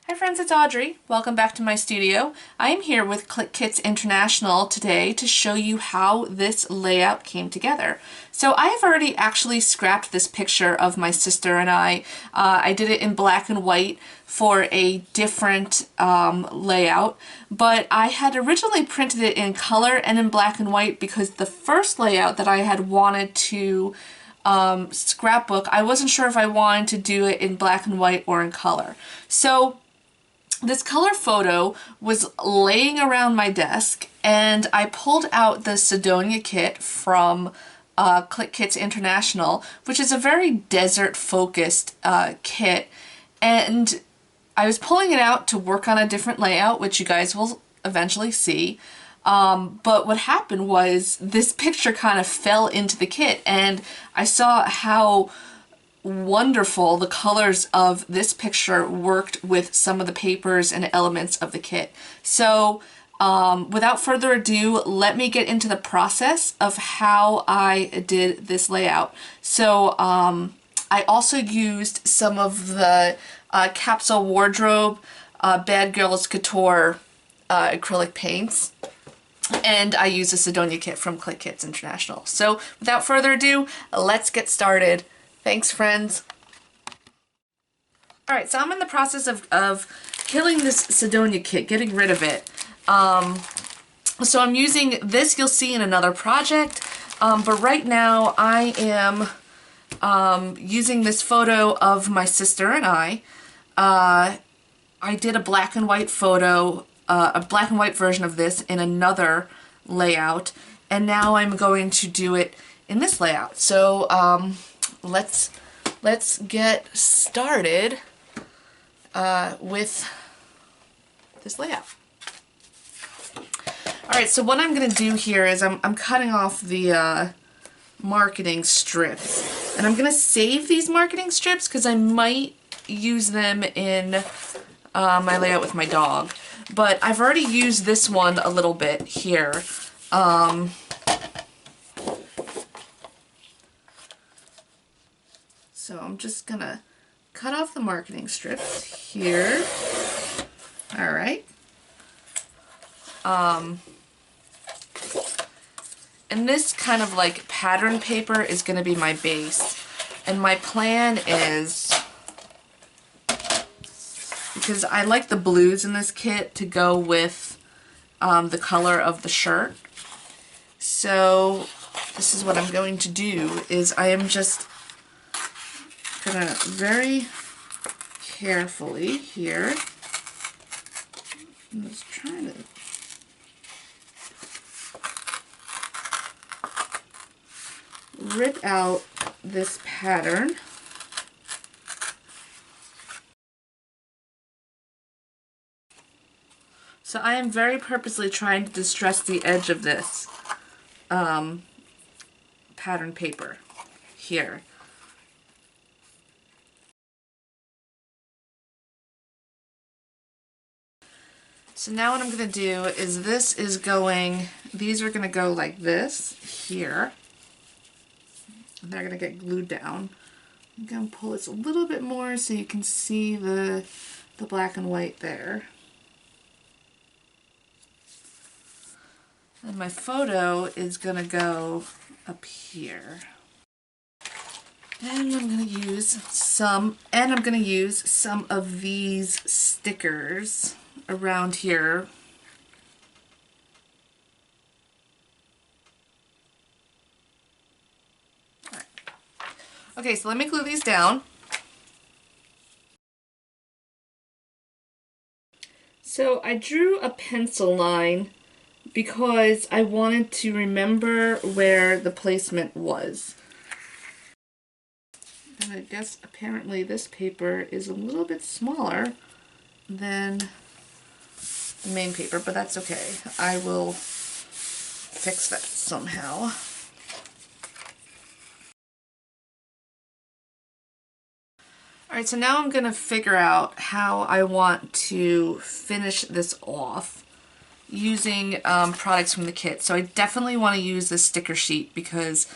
Hi friends, it's Audrey. Welcome back to my studio. I am here with Clique Kits International today to show you how this layout came together. So I have already actually scrapped this picture of my sister and I. I did it in black and white for a different layout, but I had originally printed it in color and in black and white because the first layout that I had wanted to scrapbook, I wasn't sure if I wanted to do it in black and white or in color. So this color photo was laying around my desk and I pulled out the SEDONA kit from Clique Kits International, which is a very desert focused kit, and I was pulling it out to work on a different layout, which you guys will eventually see. But what happened was this picture kind of fell into the kit and I saw how wonderful the colors of this picture worked with some of the papers and elements of the kit. So without further ado, let me get into the process of how I did this layout. So I also used some of the Capsule Wardrobe Bad Girls Couture acrylic paints, and I used a SEDONA kit from Clique Kits International. So without further ado, let's get started. Thanks, friends. Alright, so I'm in the process of killing this SEDONA kit, getting rid of it. So I'm using this, you'll see in another project, but right now I am using this photo of my sister and I. I did a black and white photo, a black and white version of this in another layout, and now I'm going to do it in this layout. So let's get started with this layout. Alright, so what I'm going to do here is I'm cutting off the marketing strips, and I'm going to save these marketing strips because I might use them in my layout with my dog. But I've already used this one a little bit here. So I'm just gonna cut off the marketing strips here. Alright. And this kind of like pattern paper is gonna be my base. And my plan is, because I like the blues in this kit to go with the color of the shirt. So this is what I'm going to do, is I am just gonna very carefully here, I'm just trying to rip out this pattern. So I am very purposely trying to distress the edge of this pattern paper here. So now what I'm going to do is these are going to go like this here. And they're going to get glued down. I'm going to pull this a little bit more so you can see the black and white there. And my photo is going to go up here. And I'm going to use some of these stickers around here. All right. Okay, so let me glue these down. So I drew a pencil line because I wanted to remember where the placement was. And I guess apparently this paper is a little bit smaller than the main paper, but that's okay. I will fix that somehow. Alright, so now I'm going to figure out how I want to finish this off using products from the kit. So I definitely want to use this sticker sheet because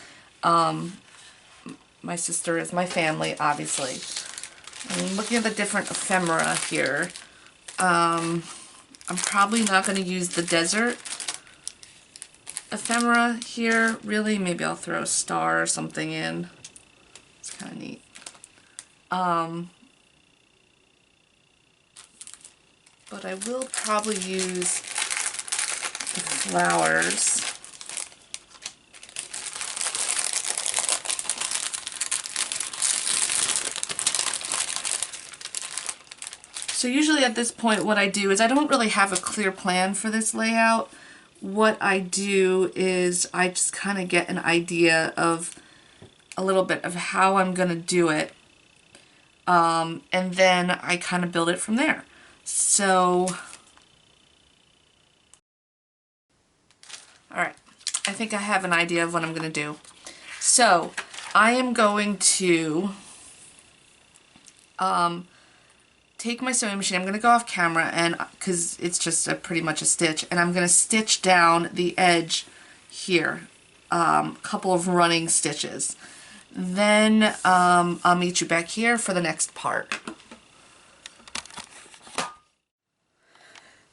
my sister is my family, obviously. I'm looking at the different ephemera here. I'm probably not going to use the desert ephemera here, really. Maybe I'll throw a star or something in. It's kind of neat. But I will probably use the flowers. So usually at this point what I do is I don't really have a clear plan for this layout. What I do is I just kind of get an idea of a little bit of how I'm going to do it. And then I kind of build it from there. So, alright, I think I have an idea of what I'm going to do. So, I am going to take my sewing machine. I'm going to go off camera, and because it's just pretty much a stitch, and I'm going to stitch down the edge here, a couple of running stitches. Then I'll meet you back here for the next part.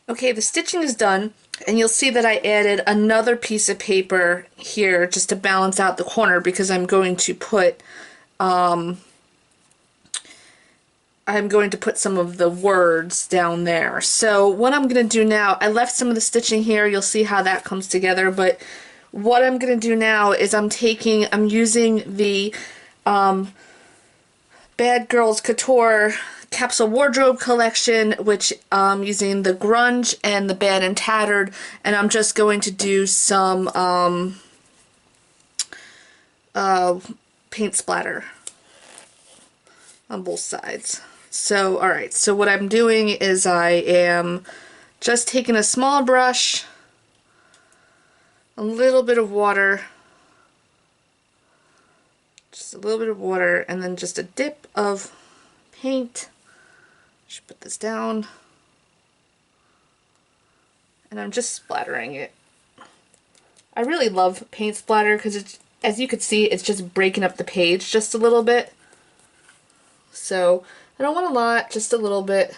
Okay, the stitching is done, and you'll see that I added another piece of paper here just to balance out the corner because I'm going to put some of the words down there. So what I'm going to do now, I left some of the stitching here, you'll see how that comes together, but what I'm going to do now is I'm using the Bad Girls Couture capsule wardrobe collection, which using the grunge and the bad and tattered, and I'm just going to do some paint splatter on both sides. So alright, so what I'm doing is I am just taking a small brush, a little bit of water, just a little bit of water, and then just a dip of paint. Should put this down, and I'm just splattering it. I really love paint splatter because it's, as you can see, it's just breaking up the page just a little bit. So I don't want a lot, just a little bit.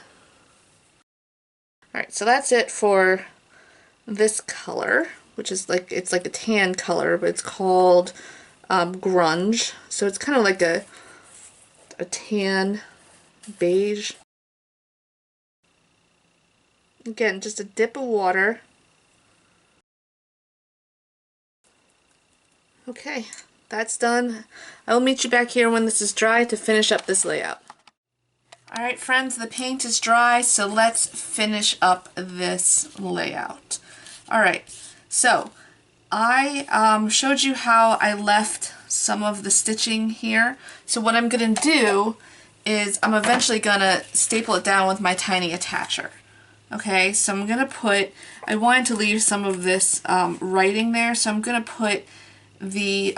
Alright, so that's it for this color, which is like, it's like a tan color, but it's called grunge. So it's kind of like a tan beige. Again, just a dip of water. Okay, that's done. I will meet you back here when this is dry to finish up this layout. Alright friends, the paint is dry, so let's finish up this layout. Alright, so I showed you how I left some of the stitching here. So what I'm going to do is I'm eventually going to staple it down with my tiny attacher. Okay, so I'm going to put, I wanted to leave some of this writing there, so I'm going to put the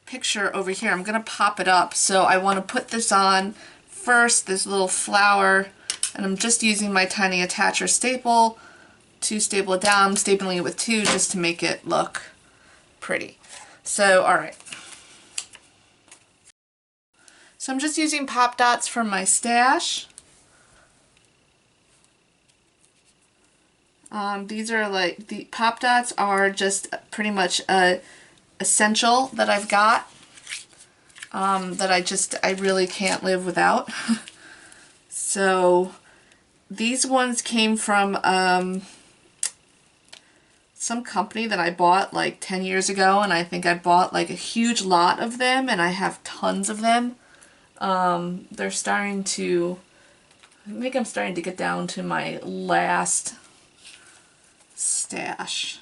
picture over here. I'm going to pop it up. So I want to put this on first, this little flower, and I'm just using my tiny attacher staple to staple it down. I'm stapling it with two just to make it look pretty. So, alright. So I'm just using pop dots from my stash. These are like, the pop dots are just pretty much a essential that I've got, that I really can't live without. So these ones came from some company that I bought like 10 years ago, and I think I bought like a huge lot of them, and I have tons of them. They're starting to, I think I'm starting to get down to my last stash.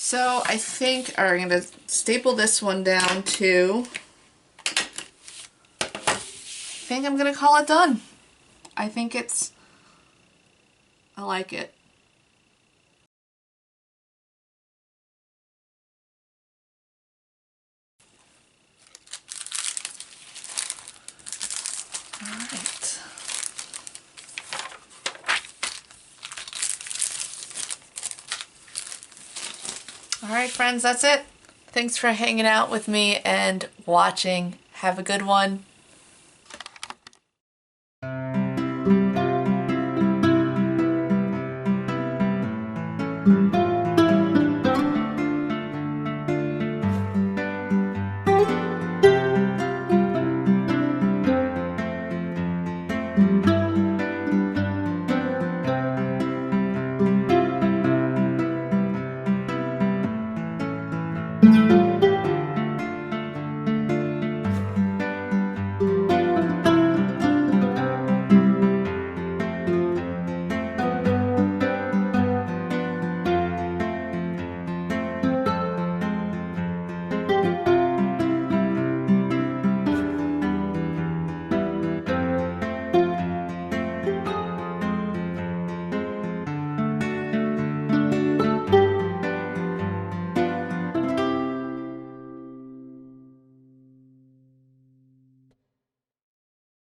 So I think, all right, I'm going to staple this one down too. I think I'm going to call it done. I like it. All right. All right, friends, that's it. Thanks for hanging out with me and watching. Have a good one.